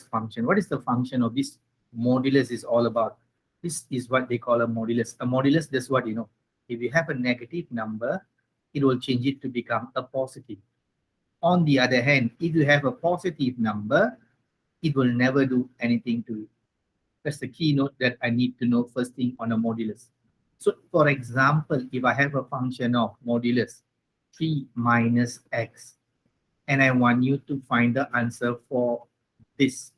function. What is the function of this modulus is all about? This is what they call a modulus. A modulus, that's what you know. If you have a negative number, it will change it to become a positive. On the other hand, if you have a positive number, it will never do anything to it. That's the keynote that I need to know first thing on a modulus. So for example, if I have a function of modulus 3 minus x, and I want you to find the answer for this.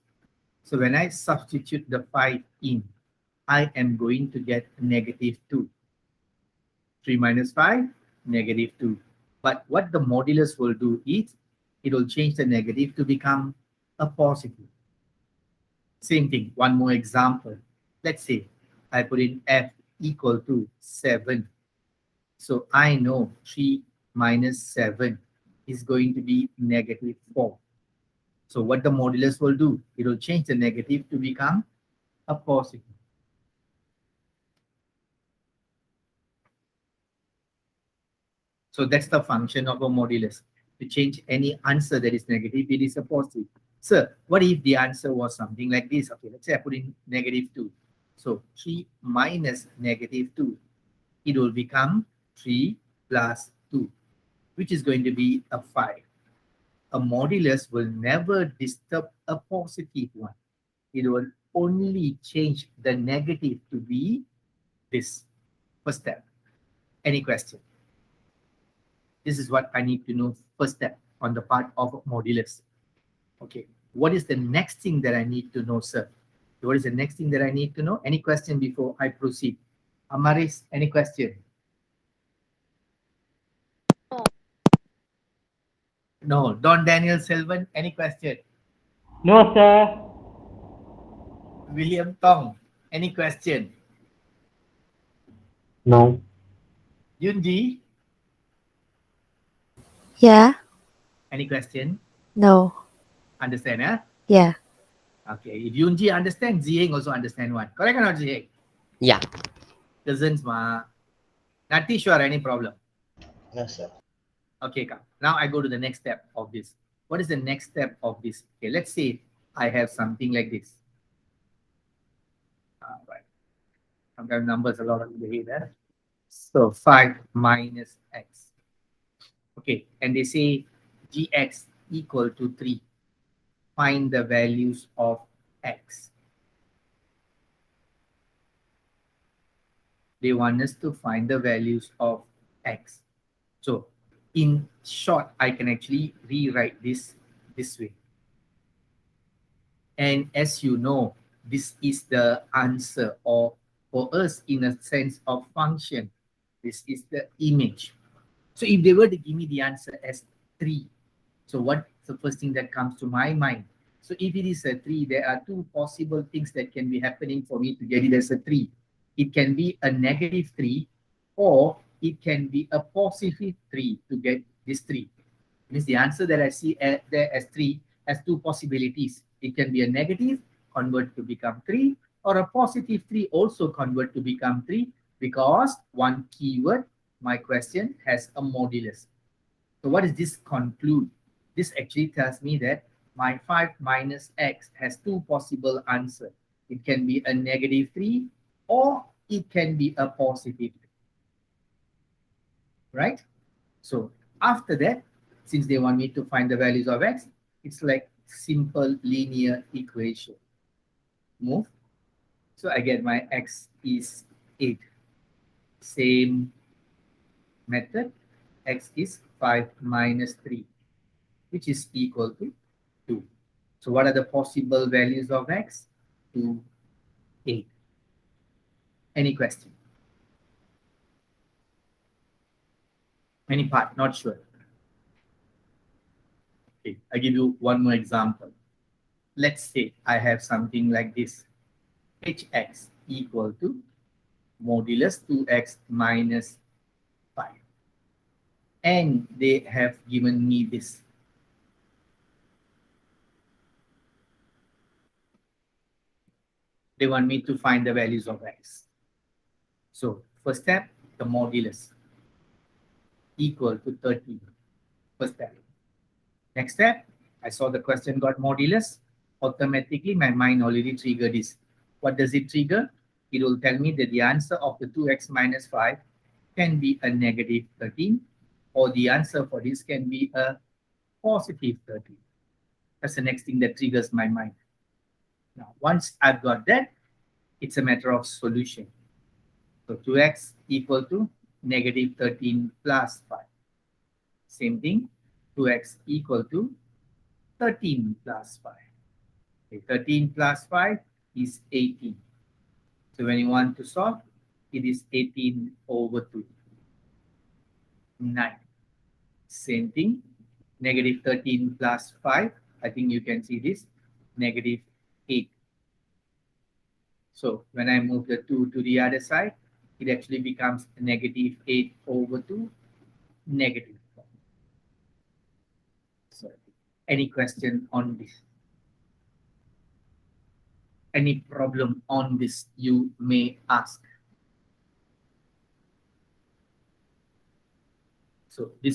So when I substitute the 5 in, I am going to get negative 2. 3 minus 5, negative 2. But what the modulus will do is, it will change the negative to become a positive. Same thing, one more example. Let's say I put in f equal to 7. So I know 3 minus 7 is going to be negative 4. So what the modulus will do, it will change the negative to become a positive. So that's the function of a modulus. To change any answer that is negative, it is a positive. Sir, what if the answer was something like this? Okay, let's say I put in negative 2. So 3 minus negative 2, it will become 3 plus 2, which is going to be a 5. A modulus will never disturb a positive one. It will only change the negative to be this. First step. Any question? This is what I need to know first step on the part of modulus. Okay, what is the next thing that I need to know, sir? What is the next thing that I need to know? Any question before I proceed? Amaris, any question? No. Don Daniel Selvan, any question? No, sir. William Tong, any question? No. Yunji, Yeah. any question? No. Understand, huh? Yeah. Okay, if Yunji understand, Ziheng also understand one. Correct or not, Ziheng? Yeah. Cousins, ma. Not sure any problem. No, sir. Okay, now I go to the next step of this. What is the next step of this? Okay, let's say I have something like this. Right. Sometimes numbers a lot of the head. Eh? So 5 minus x. Okay, and they say gx equal to 3. Find the values of x. They want us to find the values of x. So in short, I can actually rewrite this way. And as you know, this is the answer, or for us in a sense of function, this is the image. So if they were to give me the answer as 3, so what's the first thing that comes to my mind? So if it is a 3, there are two possible things that can be happening for me to get it as a 3. It can be a negative 3, or it can be a positive 3 to get this 3. Means the answer that I see there as 3 has two possibilities. It can be a negative, convert to become 3, or a positive 3 also convert to become 3, because one keyword, my question, has a modulus. So what does this conclude? This actually tells me that my 5 minus x has two possible answers. It can be a negative 3, or it can be a positive 3. Right? So after that, since they want me to find the values of x, it's like simple linear equation. Move. So I get my x is 8. Same method, x is 5 minus 3, which is equal to 2. So what are the possible values of x? 2, 8. Any question? Any part? Not sure. Okay, I give you one more example. Let's say I have something like this. Hx equal to modulus 2x minus 5. And they have given me this. They want me to find the values of x. So first step, the modulus equal to 30. First step. Next step, I saw the question got modulus automatically my mind already triggered this. What does it trigger? It will tell me that the answer of the 2x minus 5 can be a negative 13, or the answer for this can be a positive 13. That's the next thing that triggers my mind. Now, once I've got that, it's a matter of solution. So 2x equal to negative 13 plus 5. Same thing, 2x equal to 13 plus 5. Okay, 13 plus 5 is 18. So when you want to solve, it is 18 over 2. 9. Same thing, negative 13 plus 5. I think you can see this, negative 8. So when I move the 2 to the other side, it actually becomes negative 8 over 2, negative 4. So any question on this? Any problem on this you may ask? So this